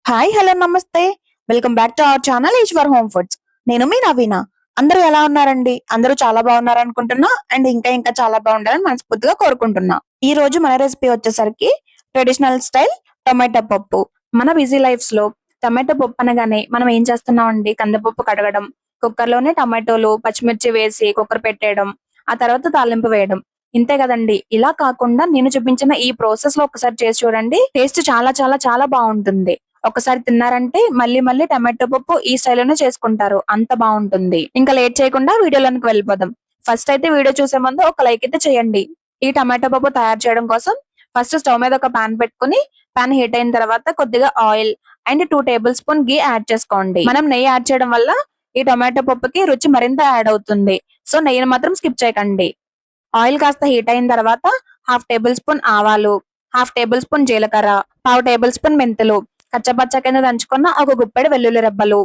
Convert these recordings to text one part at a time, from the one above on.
Hi hello నమస్తే. Welcome back to our channel Eshwar home foods. నేను మీ నవీన. అందరూ ఎలా ఉన్నారండి? అందరూ చాలా బాగున్నారు అనుకుంటున్నా. అండ్ ఇంకా ఇంకా చాలా బాగుండాలని మనస్ఫూర్తిగా కోరుకుంటున్నా. ఈ రోజు మన రెసిపీ వచ్చేసరికి ట్రెడిషనల్ స్టైల్ టొమాటో పప్పు. మన బిజీ లైఫ్స్ లో టొమాటో పప్పు అనగానే మనం ఏం చేస్తున్నాం అండి? కందిపప్పు కడగడం, కుక్కర్ లోనే టమాటోలు పచ్చిమిర్చి వేసి కుక్కర్ పెట్టేయడం, ఆ తర్వాత తాలింపు వేయడం, ఇంతే కదండి. ఇలా కాకుండా నేను చూపించిన ఈ ప్రాసెస్ లో ఒకసారి చేసి చూడండి. టేస్ట్ చాలా చాలా చాలా బాగుంటుంది. ఒకసారి తిన్నారంటే మళ్ళీ మళ్ళీ టమాటో పప్పు ఈ స్టైల్లోనే చేసుకుంటారు, అంత బాగుంటుంది. ఇంకా లేట్ చేయకుండా వీడియోలోకి వెళ్ళిపోదాం. ఫస్ట్ అయితే వీడియో చూసే ముందు ఒక లైక్ అయితే చేయండి. ఈ టమాటో పప్పు తయారు చేయడం కోసం ఫస్ట్ స్టవ్ మీద ఒక పాన్ పెట్టుకుని, పాన్ హీట్ అయిన తర్వాత కొద్దిగా oil and 2 table spoon ghee add చేసుకోండి. మనం నెయ్యి యాడ్ చేయడం వల్ల ఈ టమాటో పప్పుకి రుచి మరింత యాడ్ అవుతుంది. సో నెయ్యిని మాత్రం స్కిప్ చేయకండి. ఆయిల్ కాస్త హీట్ అయిన తర్వాత హాఫ్ టేబుల్ స్పూన్ ఆవాలు, హాఫ్ టేబుల్ స్పూన్ జీలకర్ర, పావు టేబుల్ స్పూన్ మెంతులు, కచ్చపచ్చ కింద దంచుకున్న ఒక గుప్పెడు వెల్లుల్లి రెబ్బలు,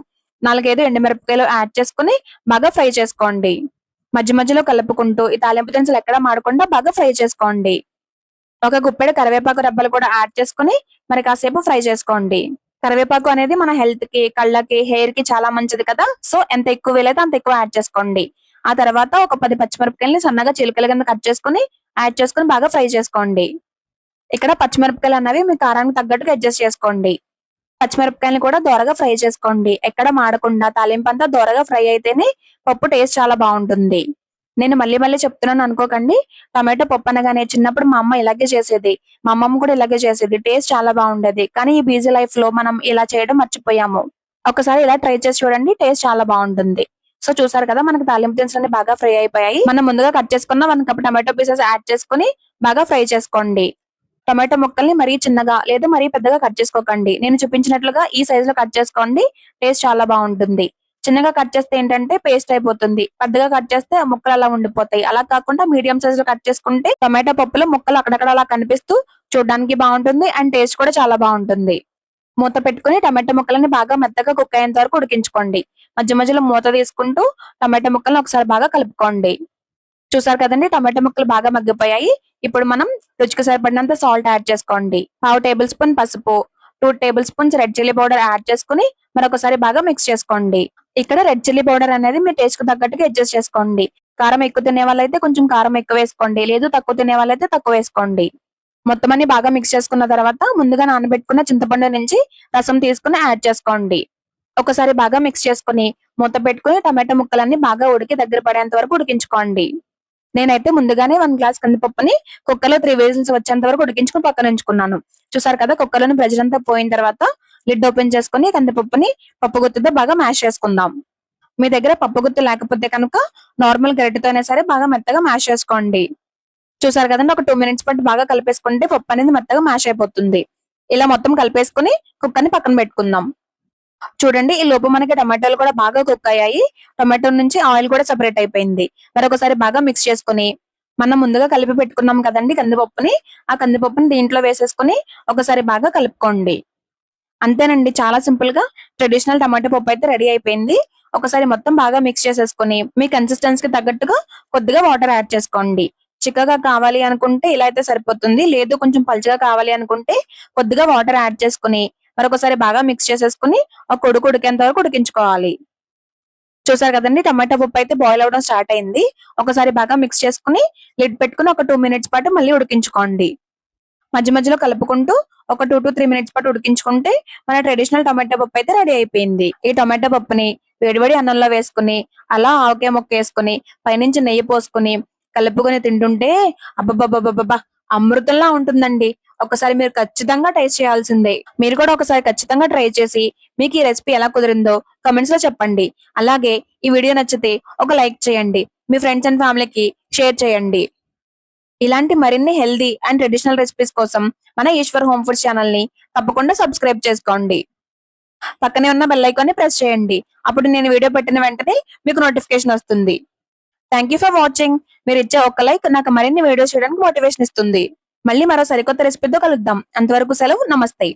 4-5 ఎండుమిరపకాయలు యాడ్ చేసుకుని బాగా ఫ్రై చేసుకోండి. మధ్య మధ్యలో కలుపుకుంటూ ఈ తాలింపు దినుసులు ఎక్కడ మాడకుండా బాగా ఫ్రై చేసుకోండి. ఒక గుప్పెడు కరివేపాకు రెబ్బలు కూడా యాడ్ చేసుకుని మరి కాసేపు ఫ్రై చేసుకోండి. కరివేపాకు అనేది మన హెల్త్ కి, కళ్ళకి, హెయిర్ కి చాలా మంచిది కదా. సో ఎంత ఎక్కువ వీలైతే అంత ఎక్కువ యాడ్ చేసుకోండి. ఆ తర్వాత ఒక 10 పచ్చిమిరపకాయలని సన్నగా చిలుకల కింద కట్ చేసుకుని యాడ్ చేసుకుని బాగా ఫ్రై చేసుకోండి. ఇక్కడ పచ్చిమిరపకాయలు అన్నవి మీ కారానికి తగ్గట్టుగా అడ్జస్ట్ చేసుకోండి. పచ్చిమిరపకాయలు కూడా దోరగా ఫ్రై చేసుకోండి. ఎక్కడ మాడకుండా తాలింపు అంతా దోరగా ఫ్రై అయితేనే పప్పు టేస్ట్ చాలా బాగుంటుంది. నేను మళ్ళీ మళ్ళీ చెప్తున్నాను అనుకోకండి. టమాటో పప్పు అనగానే చిన్నప్పుడు మా అమ్మ ఇలాగే చేసేది, మా అమ్మమ్మ కూడా ఇలాగే చేసేది. టేస్ట్ చాలా బాగుండేది. కానీ ఈ బిజీ లైఫ్ లో మనం ఇలా చేయడం మర్చిపోయాము. ఒకసారి ఇలా ట్రై చేసి చూడండి, టేస్ట్ చాలా బాగుంటుంది. సో చూసారు కదా, మనకి తాలింపు దినుసులు బాగా ఫ్రై అయిపోయాయి. మనం ముందుగా కట్ చేసుకున్న 1 కప్ టమాటో పీసెస్ యాడ్ చేసుకుని బాగా ఫ్రై చేసుకోండి. టమాటో ముక్కల్ని మరీ చిన్నగా లేదా మరీ పెద్దగా కట్ చేసుకోకండి. నేను చూపించినట్లుగా ఈ సైజ్ లో కట్ చేసుకోండి. టేస్ట్ చాలా బాగుంటుంది. చిన్నగా కట్ చేస్తే ఏంటంటే పేస్ట్ అయిపోతుంది. పెద్దగా కట్ చేస్తే ఆ ముక్కలు అలా ఉండిపోతాయి. అలా కాకుండా మీడియం సైజ్ లో కట్ చేసుకుంటే టమాటో పప్పులో ముక్కలు అక్కడక్కడ అలా కనిపిస్తూ చూడడానికి బాగుంటుంది. అండ్ టేస్ట్ కూడా చాలా బాగుంటుంది. మూత పెట్టుకుని టమాటో ముక్కలని బాగా మెత్తగా కుక్ అయ్యేంత వరకు ఉడికించుకోండి. మధ్య మధ్యలో మూత తీసుకుంటూ టమాటో ముక్కలను ఒకసారి బాగా కలుపుకోండి. చూసారు కదండి, టమాటో ముక్కలు బాగా మగ్గిపోయాయి. ఇప్పుడు మనం రుచికి సరిపడినంత సాల్ట్ యాడ్ చేసుకోండి. పావు టేబుల్ స్పూన్ పసుపు, 2 table spoons red chilli powder add చేసుకుని మరొకసారి బాగా మిక్స్ చేసుకోండి. ఇక్కడ రెడ్ చిల్లీ పౌడర్ అనేది మీ టేస్ట్ కు తగ్గట్టుగా అడ్జస్ట్ చేసుకోండి. కారం ఎక్కువ తినే వాళ్ళైతే కొంచెం కారం ఎక్కువ వేసుకోండి, లేదు తక్కువ తినే వాళ్ళైతే తక్కువ వేసుకోండి. మొత్తం అన్ని బాగా మిక్స్ చేసుకున్న తర్వాత ముందుగా నానబెట్టుకున్న చింతపండు నుంచి రసం తీసుకుని యాడ్ చేసుకోండి. ఒకసారి బాగా మిక్స్ చేసుకుని మూత పెట్టుకుని టమాటో ముక్కలన్నీ బాగా ఉడికి దగ్గర పడేంత వరకు ఉడికించుకోండి. నేనైతే ముందుగానే 1 గ్లాస్ కందిపప్పుని కుక్కర్లో 3 విజిల్స్ వచ్చేంత వరకు ఉడికించుకుని పక్కన ఉంచుకున్నాను. చూసారు కదా, కుక్కర్లోని ప్రెషర్ అంతా పోయిన తర్వాత లిడ్ ఓపెన్ చేసుకుని కందిపప్పుని పప్పు గుత్తితో బాగా మ్యాష్ చేసుకుందాం. మీ దగ్గర పప్పు గుత్తి లేకపోతే కనుక నార్మల్ గరిటెతో అయినా సరే బాగా మెత్తగా మ్యాష్ చేసుకోండి. చూసారు కదండి, ఒక 2 మినిట్స్ పాటు బాగా కలిపేసుకుంటే పప్పు అనేది మెత్తగా మ్యాష్ అయిపోతుంది. ఇలా మొత్తం కలిపేసుకుని కుక్కర్ని పక్కన పెట్టుకుందాం. చూడండి, ఈ లోపు మనకి టమాటాలు కూడా బాగా కుక్ అయ్యాయి. టమాటో నుంచి ఆయిల్ కూడా సెపరేట్ అయిపోయింది. మరొకసారి బాగా మిక్స్ చేసుకుని మనం ముందుగా కలిపి పెట్టుకున్నాం కదండి కందిపప్పుని, ఆ కందిపప్పుని దీంట్లో వేసేసుకుని ఒకసారి బాగా కలుపుకోండి. అంతేనండి, చాలా సింపుల్ గా ట్రెడిషనల్ టమాటో పప్పు అయితే రెడీ అయిపోయింది. ఒకసారి మొత్తం బాగా మిక్స్ చేసేసుకుని మీ కన్సిస్టెన్సీకి తగ్గట్టుగా కొద్దిగా వాటర్ యాడ్ చేసుకోండి. చిక్కగా కావాలి అనుకుంటే ఇలా అయితే సరిపోతుంది, లేదు కొంచెం పలుచగా కావాలి అనుకుంటే కొద్దిగా వాటర్ యాడ్ చేసుకుని మరొకసారి బాగా మిక్స్ చేసేసుకుని ఒక ఉడికేంత వరకు ఉడికించుకోవాలి. చూసారు కదండి, టమాటా పప్పు అయితే బాయిల్ అవడం స్టార్ట్ అయింది. ఒకసారి బాగా మిక్స్ చేసుకుని లిడ్ పెట్టుకుని ఒక 2 మినిట్స్ పాటు మళ్ళీ ఉడికించుకోండి. మధ్య మధ్యలో కలుపుకుంటూ ఒక 2 to 3 మినిట్స్ పాటు ఉడికించుకుంటే మన ట్రెడిషనల్ టమాటా పప్పు అయితే రెడీ అయిపోయింది. ఈ టమాటా పప్పుని వేడివేడి అన్నంలో వేసుకుని అలా ఆవకాయ ముక్క వేసుకుని పైనుంచి నెయ్యి పోసుకుని కలుపుకొని తింటుంటే అబ్బబ్బబ్బబ్బబ్బా అమృతంలా ఉంటుందండి. ఒకసారి మీరు ఖచ్చితంగా టేస్ట్ చేయాల్సిందే. మీరు కూడా ఒకసారి ఖచ్చితంగా ట్రై చేసి మీకు ఈ రెసిపీ ఎలా కుదిరిందో కమెంట్స్ లో చెప్పండి. అలాగే ఈ వీడియో నచ్చితే ఒక లైక్ చేయండి. మీ ఫ్రెండ్స్ అండ్ ఫ్యామిలీకి షేర్ చేయండి. ఇలాంటి మరిన్ని హెల్దీ అండ్ ట్రెడిషనల్ రెసిపీస్ కోసం మన ఈశ్వర్ హోమ్ ఫుడ్స్ ఛానల్ ని తప్పకుండా సబ్స్క్రైబ్ చేసుకోండి. పక్కనే ఉన్న బెల్ ఐకాన్ ని ప్రెస్ చేయండి. అప్పుడు నేను వీడియో పెట్టిన వెంటనే మీకు నోటిఫికేషన్ వస్తుంది. Thank you for watching. మీరు ఇచ్చే ఒక్క లైక్ నాకు మరిన్ని వీడియోస్ చేయడానికి మోటివేషన్ ఇస్తుంది. మళ్ళీ మరో సరికొత్త రెసిపీతో కలుద్దాం. అంతవరకు సెలవు, నమస్తే.